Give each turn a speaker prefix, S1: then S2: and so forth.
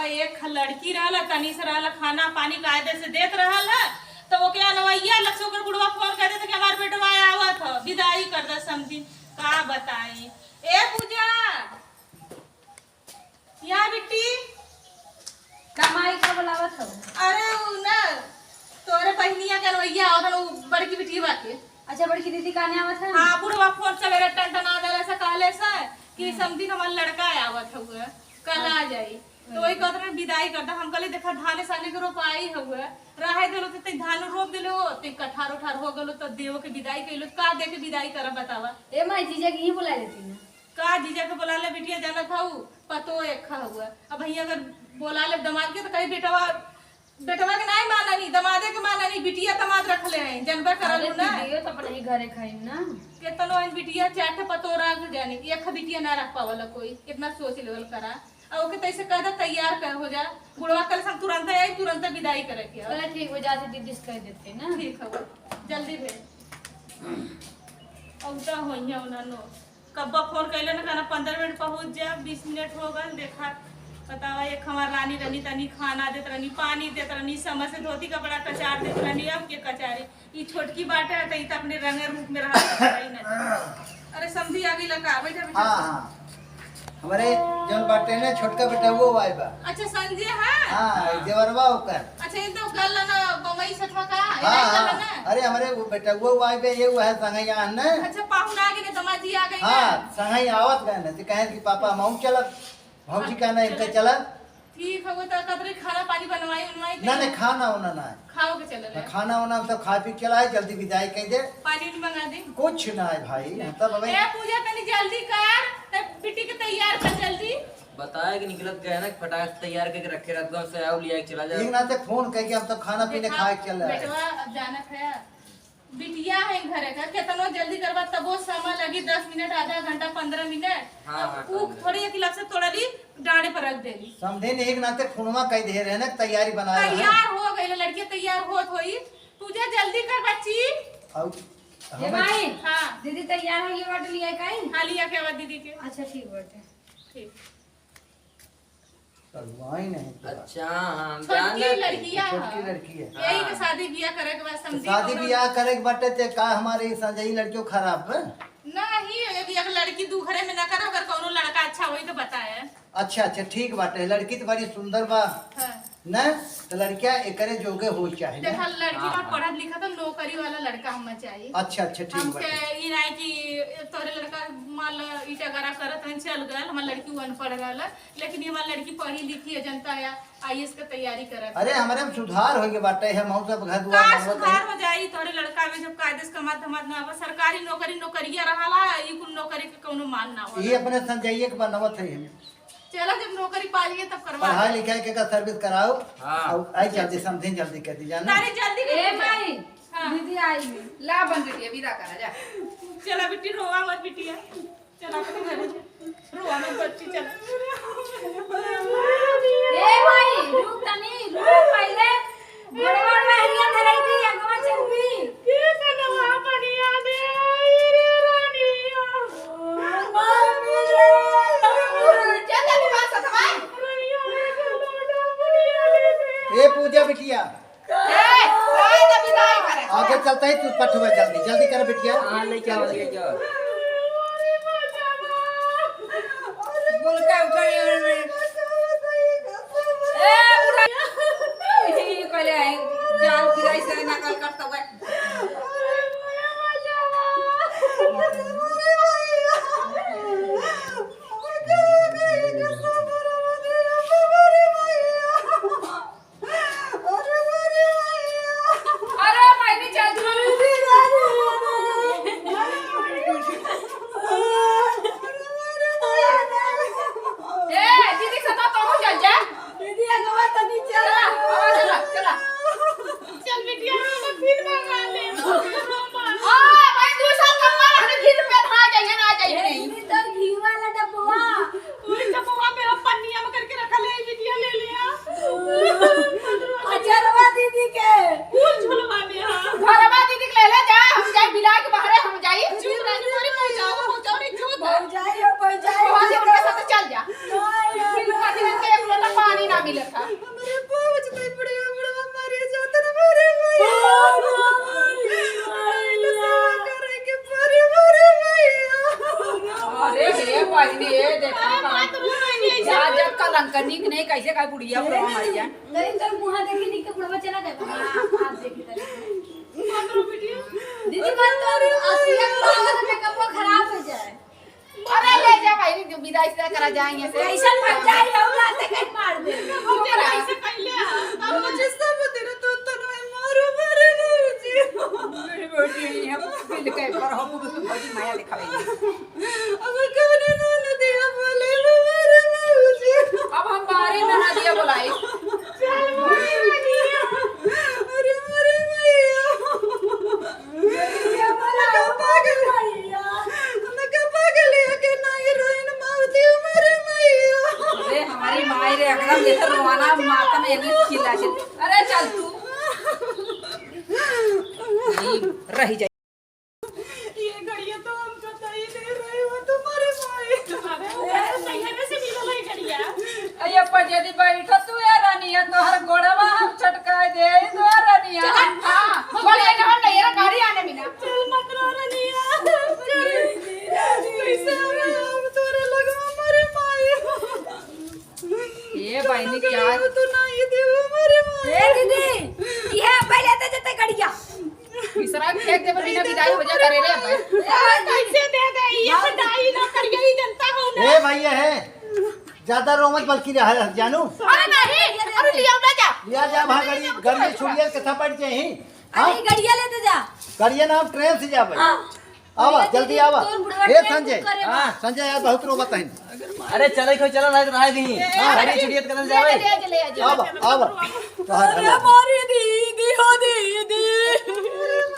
S1: एक लड़की रहला तनी से रहला खाना पानी कायदे से देत रहला तो ओके अनवैया लक्ष्य ओकर बुढ़वा फोन कर देते कि हमार बेटवा आवत ह विदाई कर दे समझी का बताई। ए पूजा यहाँ बिट्टी
S2: कमाई का बुलावत हो।
S1: अरे उ ना तोरे बहनिया के अनवैया आवत उ बड़की बिटिया के।
S2: अच्छा बड़की दीदी काने आवत है।
S1: हां बुढ़वा फोन सवेरे टनटना देले से कहले से कि समझी हमार लड़का आवत हुए कल आ जाई तो वही कहत रहे विदाई कर दे। हम कहले देखा धान साले के रोपाई हुए रहे देलो तो धान रोप देले हो ते कठार उठार हो गेलो तो देव के विदाई कइलो का दे के विदाई कर बतावा।
S2: ए माई जीजा की ही बुला लेती ना
S1: का जीजा के बोला ले बिटिया जानत हऊ पतो एक हुआ अब भैया अगर बोला ले दमाद के तो कहीं बेटवा बेटवा के नहीं माना नहीं दमादे के माना नहीं बिटिया दमाद रख ले हैं जनबर करल ना
S2: दियो तो अपने ही घरे खाइम ना
S1: केतनो इन बिटिया चाटे पतो राख जानी एक बिटिया ना रख पावला कोई कितना सोच लेवल करा और ओके तैसे कहदा तैयार कर हो जा बुढ़वा कल सब तुरंत आई तुरंत विदाई करे के।
S2: चलो ठीक हो जाते दीदी से कह देते ना।
S1: ठीक है जल्दी भेज औता होइया उनानो कब्बा फोन कैले ना कहना 15 मिनट पहुंच जा 20 मिनट हो गए देखा बतावा एक हमार रानी रनी तनी खाना देत रनी पानी देत रनी समय से धोती कपड़ा कचार देत रनी अब के कचारे ई छोटकी बाटे है त ई त अपने रंगे रूप में रहा है ना। अरे समझी आगे लगा बैठा बैठा।
S3: हां हमारे जौन बाटे ने छोटका बेटा वो आए बा।
S1: अच्छा संजय है
S3: हां देवरवा ओकर।
S1: अच्छा इन तो गल ना बमई सठवा का
S3: हां अरे हमारे वो बेटा वो आए बे ये है संगई आन ने।
S1: अच्छा पाहुन आ गए दमाजी आ गए
S3: हां संगई आवत गए ने कहे कि पापा मऊ चलत भौजी का ना इनके चलत।
S1: ठीक है वो तो कतरे खाना पानी बनवाई बनवाई
S3: ना ने खाना होना ना
S1: खाओ के चले
S3: खाना होना सब खा पी चलाए जल्दी विदाई कह दे
S1: पानी मंगा दे
S3: कुछ ना है भाई मतलब अब
S1: ए पूजा तनी जल्दी कर तब बिटी के तैयार कर जल्दी
S4: बताया कि निकलत गए ना फटाक तैयार करके रखे रात गांव से आओ लिया के चला
S3: एक
S4: जाओ।
S3: ना से फोन कह के हम सब खाना पीने खाए के चल रहे
S1: बेटवा अब जाना है बिटिया है घरे का कितना जल्दी करवा तब वो समय लगी 10 मिनट आधा घंटा 15 मिनट
S4: हाँ,
S1: वो थोड़ी एक गिलास से थोड़ा ली डांडे पर रख देली
S3: समझे नहीं एक नाते फोनवा कह दे रहे ना तैयारी बना रहे
S1: तैयार हो गई लड़की तैयार होत होई पूजा जल्दी कर बच्ची।
S2: ए माई
S1: हां
S2: दीदी तैयार हो ये बात लिया काई
S1: हां लिया के आवाज दीदी के।
S2: अच्छा ठीक बाटे
S1: ठीक
S3: करवाई नहीं
S4: अच्छा हां
S1: छोटी लड़कियां
S3: छोटी लड़की है
S1: यही के शादी बियाह करे के बाद समझी
S3: शादी ब्याह करे के बाटे ते का हमारे संजई लड़कियों खराब है।
S1: नहीं यदि एक लड़की दू घरे में न करे अगर कोनो लड़का अच्छा होई तो बताए।
S3: अच्छा अच्छा ठीक बाटे लड़की तो बड़ी सुंदर बा
S1: हां
S3: न तो लड़किया एकरे जोगे हो चाहे
S1: देखा
S3: न।
S1: लड़की का पढ़ा लिखा तो नौकरी वाला लड़का हमें चाहिए।
S3: अच्छा अच्छा ठीक
S1: हमके
S3: बाटे
S1: ई नहीं कि तोरे लड़का मान लो ईटा गरा करत हन चल गल हमार लड़की अनपढ़ रहल लेकिन हमार लड़की पढ़ी लिखी है जनता है आईएएस के तैयारी करत।
S3: अरे हमारे में सुधार हो गए बाटे है मऊ सब घर
S1: का
S3: दुआर बनवत
S1: सुधार
S3: है।
S1: हो जाई तोरे लड़का में जब कायदे से कमात धमात ना अब सरकारी नौकरी नौकरिया रहला ई कुल नौकरी के कोनो मान ना हो।
S3: ये अपने संजइए के बनवत है
S1: चलो जब नौकरी पा लिए तब करवा
S3: पढ़ाई लिखाई के का सर्विस कराओ
S4: हाँ।
S3: और आई जल्दी समझे जल्दी कर दी जाना।
S1: तारी जल्दी
S2: ए
S1: कर
S2: माई
S1: हाँ।
S2: दीदी आई
S5: ला बन बिटिया विदा करा जा।
S1: चला बेटी रोवा मत बिटिया चला अपने घर जा रोवा मत बच्ची चला।
S2: ए माई रुक तनी रुक पहले गोड़वा में हरिया धराई थी अगवा चलबी
S1: के कनवा बढ़िया दे आई रे रानिया
S2: मामी रे
S5: चल चल बात सतवा
S1: रानिया रे लोडा बढ़िया दे
S3: ए पूजा बिटिया
S5: ए राय द विदाई करे
S3: आगे चलता है तू पठवा जल्दी जल्दी कर बिटिया।
S4: हां लेके आओ लेके आओ।
S5: बोल के उठे
S2: ए बुढ़ा
S5: ये कहले जान किराई से नकल करता हुआ
S2: अरे माई भी चल ए
S5: मिले था
S1: हमारे पहुंच नहीं पड़ी हमरा मारे जात न मारे भैया करे के परे मारे भैया
S5: अरे हे बहनी ए देखा जा जा कलंकनी नहीं कैसे काय बुढ़िया बुढ़वा मर जा
S2: नहीं तो मुंह देखी नहीं के बुढ़वा चला गया आप देखी तले दीदी बात तो असलियत मेकअप खराब हो जाए
S5: अरे ले जा भाई विदाई से करा जाएंगे से
S2: कैसे फट जाए रौला से कहीं मार दे
S1: कैसे कहले अब मुझे सब तेरे तो तनवे मारो मारे भौजी
S5: मेरी बेटी है दिल के पर हम भौजी माया दिखावे
S1: अब कौन न दिया बोले मारे भौजी
S5: अब हम बारे में ना दिया बोलाई
S1: चल अरे मारे भैया पागल भैया मैं पागल है के ना हीरोइन मावती मारे भैया
S5: अरे हमारी माई रे एकदम जैसे रोवाना माता में एक खिला से अरे चल तू रही जा
S1: ये घड़िया तो हम पता ही नहीं रहे हो तुम्हारे भाई अरे से मिला है घड़िया
S5: अये पर यदि बैठो तू ए रानिया तोहर गोड़वा हम छटका दे दो रानिया हां बोले ना नहीं रे गाड़ी आने बिना
S1: चल मत रो रनिया कैसे हम तोरे लगवा मारे भाई
S5: ये बहनी क्या
S1: तू नहीं दे मारे भाई
S2: ए दीदी ये पहले तो जते गड़िया
S5: तीसरा फेंक दे बिना विदाई हो जा करे रे भाई
S1: कैसे दे दे ये विदाई ना कर गई जनता हो ना
S3: ए भैया है ज्यादा रोमत बल्कि रहा जानू
S2: अरे नहीं अरे लिया ना जा
S3: लिया जा वहाँ गड़ी छुड़िया के थपड़ चाहिए हाँ
S2: अरे गड़िया लेते जा
S3: करिए ना हम ट्रेन से जा भाई आवा जल्दी आवा ए संजय संजय यार बहुत रोमत है
S4: अरे चले कोई चला नहीं तो रह दी
S3: हाँ।
S4: गाड़ी छुड़ियत करन जावे
S3: आवा आवा
S2: अरे मारी